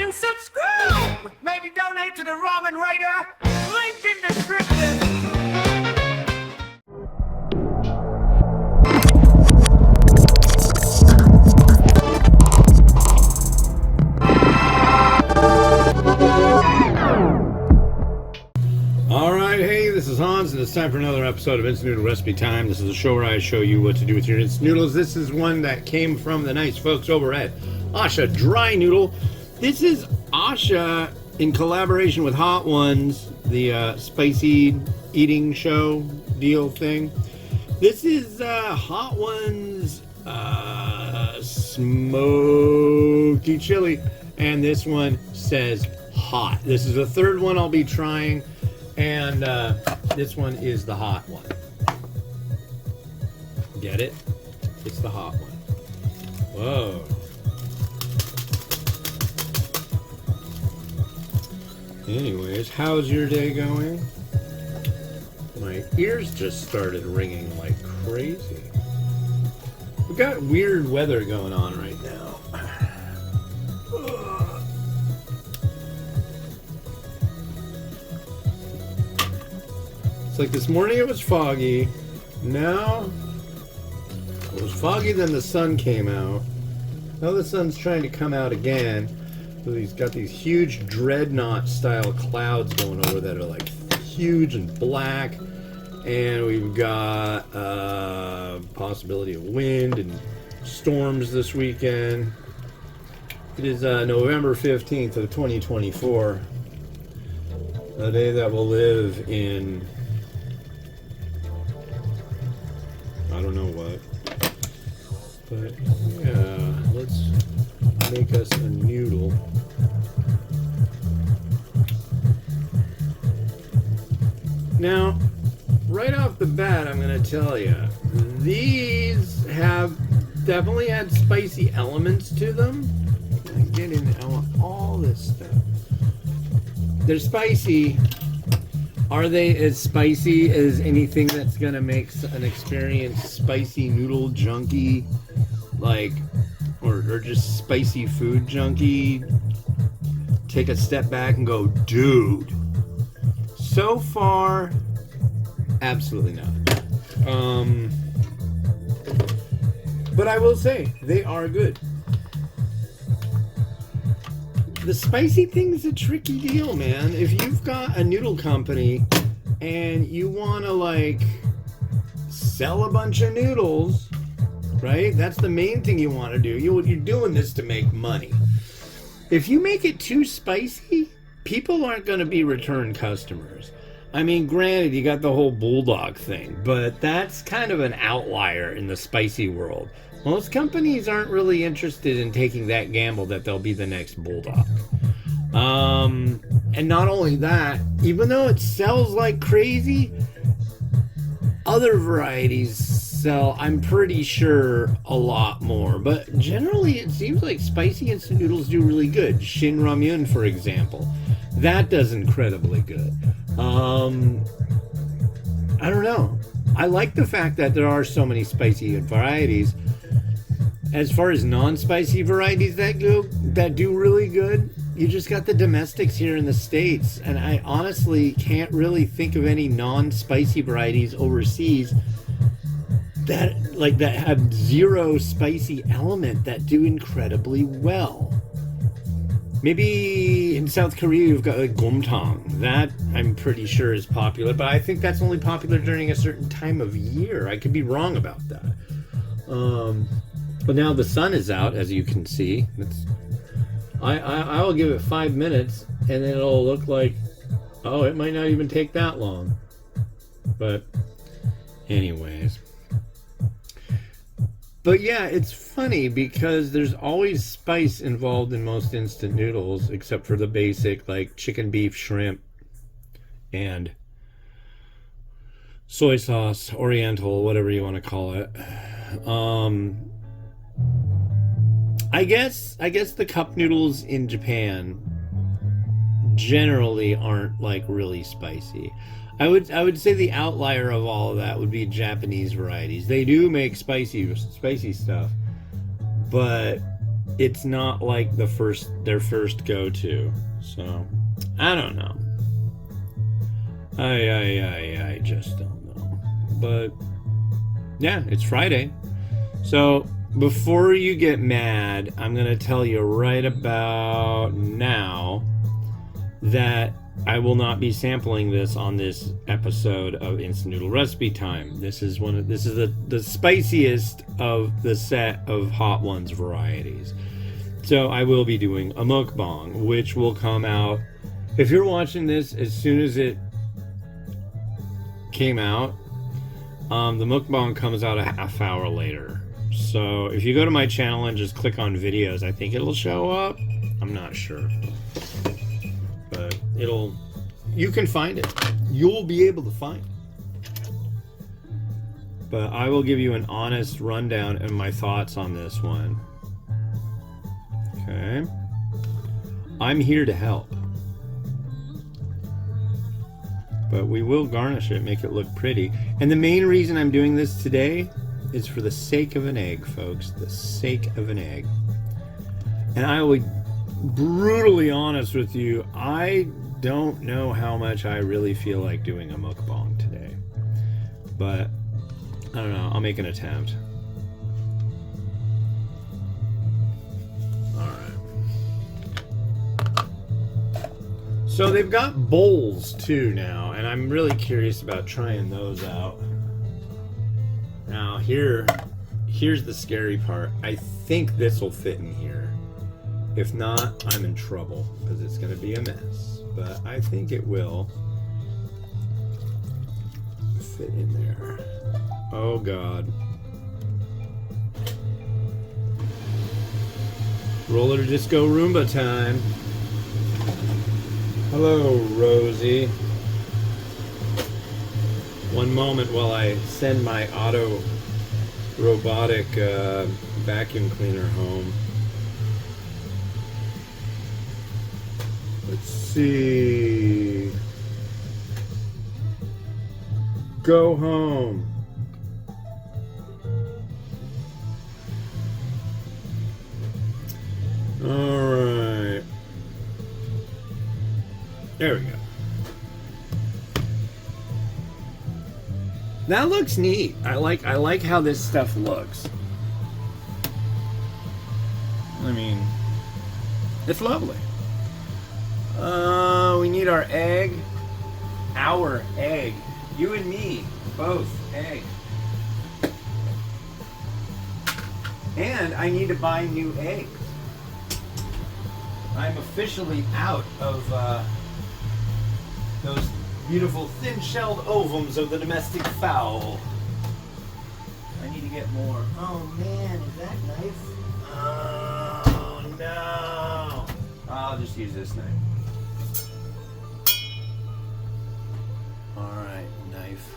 and subscribe. Maybe donate to the Ramen Writer. Link in description. Alright, hey, this is Hans, and it's time for another episode of Instant Noodle Recipe Time. This is a show where I show you what to do with your instant noodles. This is one that came from the nice folks over at A-Sha Dry Noodle. This is A-Sha in collaboration with Hot Ones, the spicy eating show deal thing. This is Hot Ones Smoky Chili, and this one says hot. This is the third one I'll be trying. And this one is the hot one. Get it? It's the hot one. Whoa. Anyways, how's your day going? My ears just started ringing like crazy. We got weird weather going on right now. It's like this morning it was foggy. Now it was foggy, then the sun came out. Now the sun's trying to come out again. So he's got these huge dreadnought style clouds going over that are like huge and black. And we've got possibility of wind and storms this weekend. It is November 15th of 2024. A day that will live in I don't know what, but yeah, let's make us a noodle. Now, right off the bat, I'm going to tell you, these have definitely had spicy elements to them. I get into all this stuff. They're spicy. Are they as spicy as anything that's going to make an experienced spicy noodle junkie, like, or just spicy food junkie, take a step back and go, dude? So far, absolutely not. But I will say, they are good. The spicy thing is a tricky deal, man. If you've got a noodle company and you want to, like, sell a bunch of noodles, right? That's the main thing you want to do. You're doing this to make money. If you make it too spicy, people aren't going to be return customers. I mean, granted, you got the whole bulldog thing, but that's kind of an outlier in the spicy world. Most companies aren't really interested in taking that gamble that they'll be the next bulldog. And not only that, even though it sells like crazy, other varieties sell, I'm pretty sure, a lot more. But generally, it seems like spicy instant noodles do really good. Shin Ramyun, for example. That does incredibly good. I don't know. I like the fact that there are so many spicy varieties. As far as non-spicy varieties that do really good, you just got the domestics here in the States, and I honestly can't really think of any non-spicy varieties overseas that have zero spicy element that do incredibly well. Maybe in South Korea you've got like gomtang. That I'm pretty sure is popular, but I think that's only popular during a certain time of year. I could be wrong about that. But now the sun is out, as you can see. I will give it 5 minutes, and then it'll look like, oh, it might not even take that long. But anyways. But yeah, it's funny because there's always spice involved in most instant noodles, except for the basic, like chicken, beef, shrimp, and soy sauce, oriental, whatever you want to call it. I guess the cup noodles in Japan generally aren't like really spicy. I would say the outlier of all of that would be Japanese varieties. They do make spicy stuff, but it's not like their first go-to. So I don't know. I just don't know. But yeah, it's Friday. So before you get mad, I'm gonna tell you right about now that I will not be sampling this on this episode of Instant Noodle Recipe Time. This is the spiciest of the set of Hot Ones varieties. So I will be doing a mukbang, which will come out, if you're watching this as soon as it came out, the mukbang comes out a half hour later. So if you go to my channel and just click on videos, I think it'll show up. I'm not sure. But you can find it. You'll be able to find it. But I will give you an honest rundown and my thoughts on this one. Okay. I'm here to help. But we will garnish it, make it look pretty. And the main reason I'm doing this today is for the sake of an egg, folks. The sake of an egg. And I will be brutally honest with you, I don't know how much I really feel like doing a mukbang today. But I don't know, I'll make an attempt. So they've got bowls too now, and I'm really curious about trying those out. Now here's the scary part. I think this will fit in here. If not, I'm in trouble because it's going to be a mess. But I think it will fit in there. Oh God. Roller disco Roomba time. Hello, Rosie. One moment while I send my auto robotic vacuum cleaner home. Let's see. Go home. All right. There we go. That looks neat. I like how this stuff looks. I mean, it's lovely. We need our egg. Our egg. You and me, both egg. And I need to buy new eggs. I'm officially out of those beautiful thin-shelled ovums of the domestic fowl. I need to get more. Oh man, is that knife? Oh no. I'll just use this knife. Alright, knife.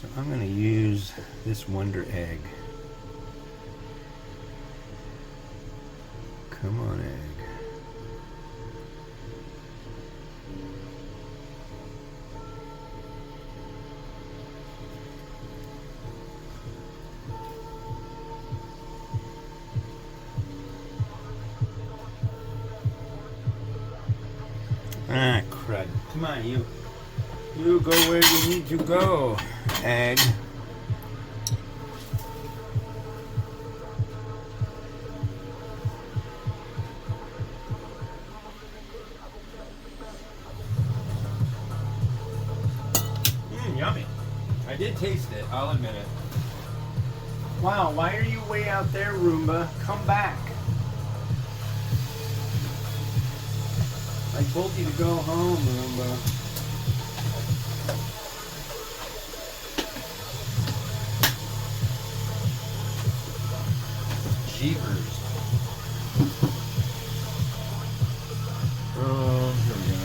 So I'm going to use this Wonder Egg. Come on, egg. Ah, crud. Come on, you go where you need to go, egg. Yummy. I did taste it, I'll admit it. Wow, why are you way out there, Roomba? Come back. I told you to go home, Roomba. Jeepers. Oh, here we go.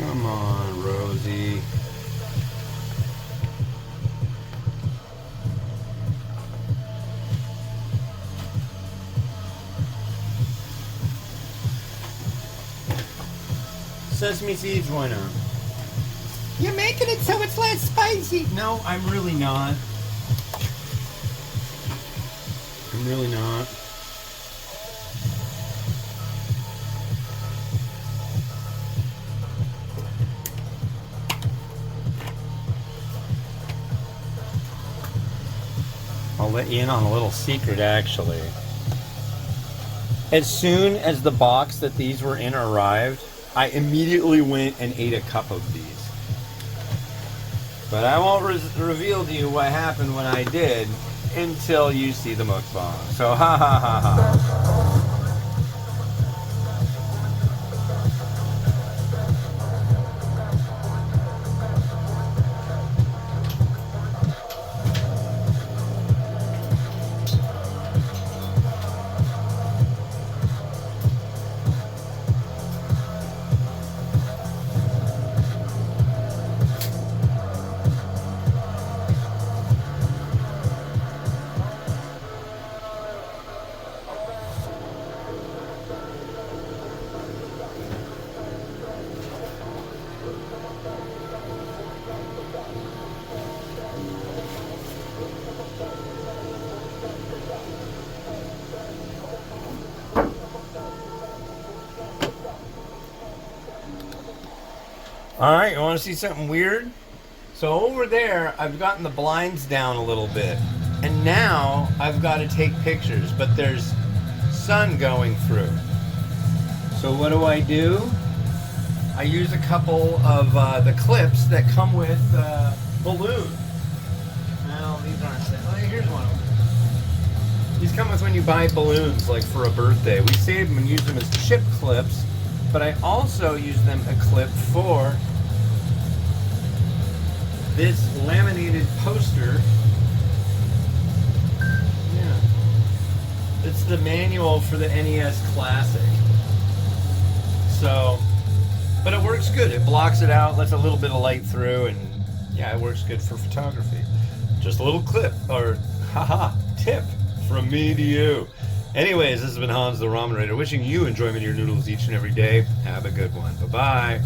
Come on, Rosie. Sesame seeds, why not? You're making it so it's less spicy. No, I'm really not. I'm really not. I'll let you in on a little secret, actually. As soon as the box that these were in arrived, I immediately went and ate a cup of these. But I won't reveal to you what happened when I did until you see the mukbang. So ha ha ha ha. Alright, you want to see something weird? So over there, I've gotten the blinds down a little bit. And now, I've got to take pictures, but there's sun going through. So what do? I use a couple of the clips that come with balloons. Well, these aren't... Oh, here's one of them. These come with when you buy balloons, like for a birthday. We save them and use them as chip clips. But I also use them a clip for this laminated poster. Yeah. It's the manual for the NES Classic. So, but it works good. It blocks it out, lets a little bit of light through, and yeah, it works good for photography. Just a little clip, or haha, tip from me to you. Anyways, this has been Hans the Ramen Raider, wishing you enjoyment of your noodles each and every day. Have a good one. Bye-bye.